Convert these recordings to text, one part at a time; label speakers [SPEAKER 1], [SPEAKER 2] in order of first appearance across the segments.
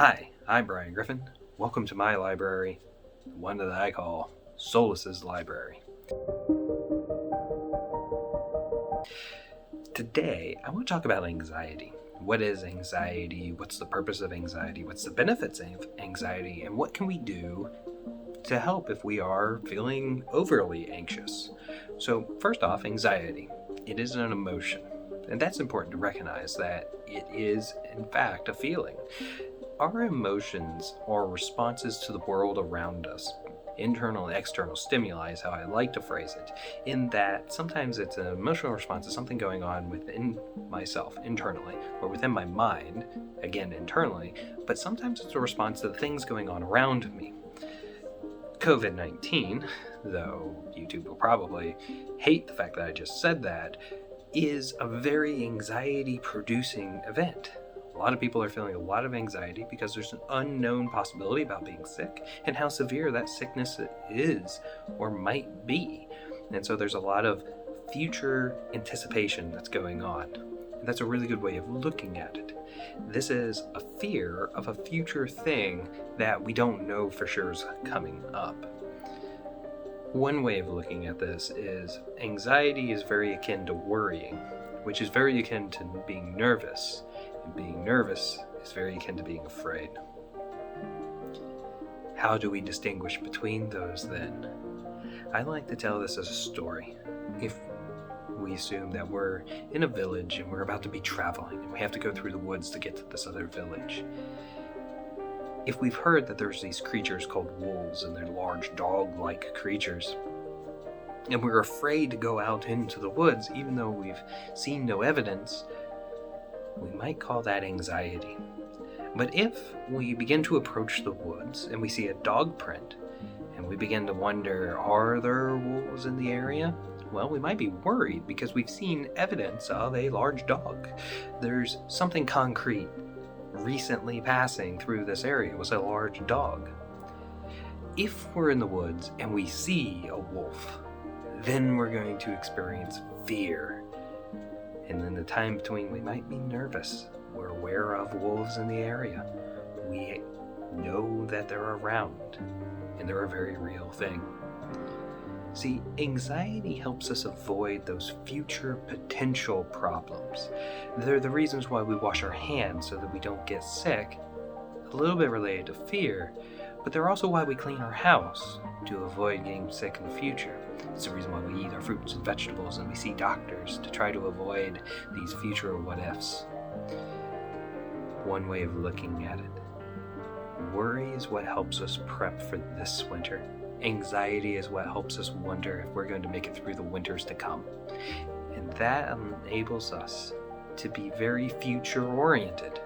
[SPEAKER 1] Hi, I'm Brian Griffin. Welcome to my library, the one that I call Solus's Library. Today, I want to talk about anxiety. What is anxiety? What's the purpose of anxiety? What's the benefits of anxiety? And what can we do to help if we are feeling overly anxious? So, first off, anxiety. It is an emotion. And that's important to recognize that it is, in fact, a feeling. Our emotions are responses to the world around us. Internal and external stimuli is how I like to phrase it, in that sometimes it's an emotional response to something going on within myself, internally, or within my mind, again, internally, but sometimes it's a response to the things going on around me. COVID-19, though YouTube will probably hate the fact that I just said that, is a very anxiety-producing event. A lot of people are feeling a lot of anxiety because there's an unknown possibility about being sick and how severe that sickness is or might be. And so there's a lot of future anticipation that's going on. And that's a really good way of looking at it. This is a fear of a future thing that we don't know for sure is coming up. One way of looking at this is anxiety is very akin to worrying, which is very akin to being nervous. And being nervous is very akin to being afraid. How do we distinguish between those then? I like to tell this as a story. If we assume that we're in a village and we're about to be traveling and we have to go through the woods to get to this other village. If we've heard that there's these creatures called wolves and they're large dog-like creatures, and we're afraid to go out into the woods even though we've seen no evidence, we might call that anxiety. But if we begin to approach the woods and we see a dog print and we begin to wonder, are there wolves in the area? Well, we might be worried because we've seen evidence of a large dog. There's something concrete recently passing through this area. It was a large dog. If we're in the woods and we see a wolf, then we're going to experience fear. And in the time between, we might be nervous. We're aware of wolves in the area. We know that they're around, and they're a very real thing. See, anxiety helps us avoid those future potential problems. They're the reasons why we wash our hands so that we don't get sick, a little bit related to fear, but they're also why we clean our house, to avoid getting sick in the future. It's the reason why we eat our fruits and vegetables and we see doctors to try to avoid these future what-ifs. One way of looking at it. Worry is what helps us prep for this winter. Anxiety is what helps us wonder if we're going to make it through the winters to come. And that enables us to be very future-oriented.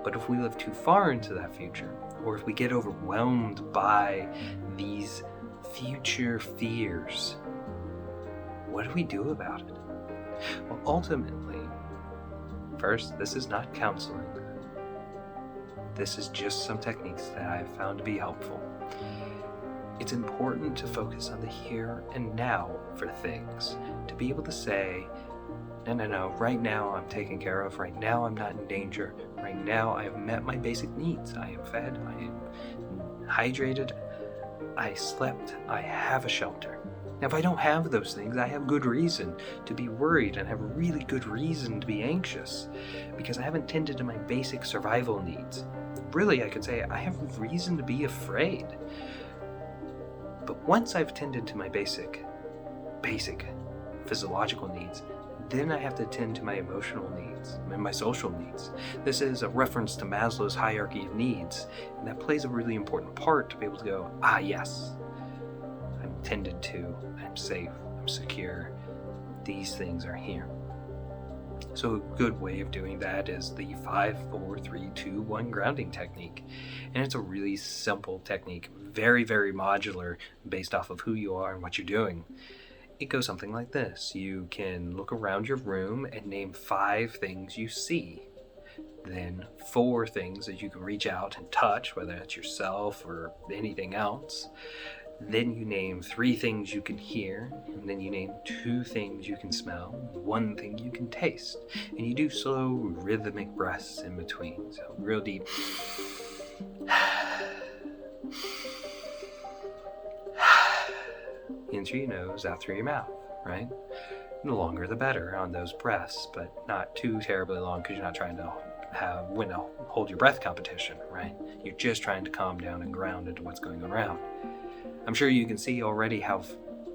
[SPEAKER 1] But if we live too far into that future, or if we get overwhelmed by these future fears, what do we do about it? Well, ultimately, first, this is not counseling. This is just some techniques that I've found to be helpful. It's important to focus on the here and now for things, to be able to say, no, right now I'm taken care of, right now I'm not in danger, right now I have met my basic needs, I am fed, I am hydrated, I slept, I have a shelter. Now if I don't have those things, I have good reason to be worried and have really good reason to be anxious, because I haven't tended to my basic survival needs. Really, I could say I have reason to be afraid. But once I've tended to my basic physiological needs, then I have to attend to my emotional needs and my social needs. This is a reference to Maslow's hierarchy of needs, and that plays a really important part to be able to go, yes, I'm tended to, I'm safe, I'm secure, these things are here. So a good way of doing that is the 5, 4, 3, 2, 1 grounding technique. And it's a really simple technique, very, very modular, based off of who you are and what you're doing. It goes something like this. You can look around your room and name 5 things you see. Then 4 things that you can reach out and touch, whether it's yourself or anything else. Then you name 3 things you can hear, and then you name 2 things you can smell, 1 thing you can taste. And you do slow, rhythmic breaths in between. So real deep in through your nose, out through your mouth, right? The longer the better on those breaths, but not too terribly long because you're not trying to win a hold your breath competition, right? You're just trying to calm down and ground into what's going around. I'm sure you can see already how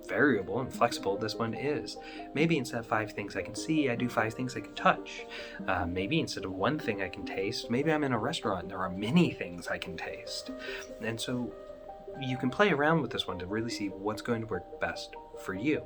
[SPEAKER 1] variable and flexible this one is. Maybe instead of 5 things I can see, I do 5 things I can touch. Maybe instead of 1 thing I can taste, maybe I'm in a restaurant and there are many things I can taste. And so you can play around with this one to really see what's going to work best for you.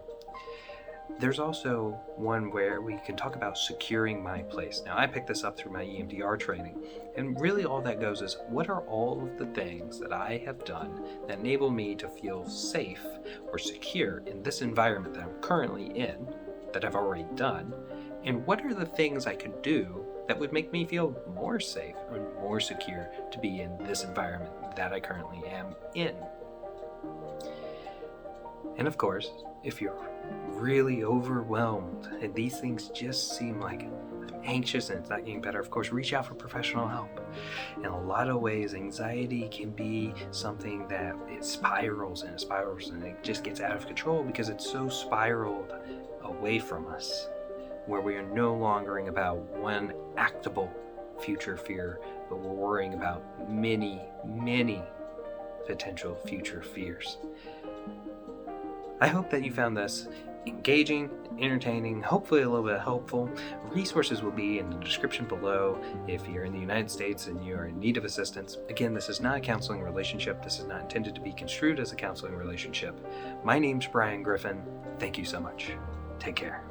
[SPEAKER 1] There's also one where we can talk about securing my place. Now, I picked this up through my EMDR training, and really all that goes is, what are all of the things that I have done that enable me to feel safe or secure in this environment that I'm currently in, that I've already done, and what are the things I could do that would make me feel more safe or more secure to be in this environment that I currently am in. And of course, if you're really overwhelmed and these things just seem like I'm anxious and it's not getting better, of course, reach out for professional help. In a lot of ways, anxiety can be something that it spirals and it just gets out of control because it's so spiraled away from us, where we are no longer worrying about one actable future fear, but we're worrying about many, many potential future fears. I hope that you found this engaging, entertaining, hopefully a little bit helpful. Resources will be in the description below if you're in the United States and you are in need of assistance. Again, this is not a counseling relationship. This is not intended to be construed as a counseling relationship. My name's Brian Griffin. Thank you so much. Take care.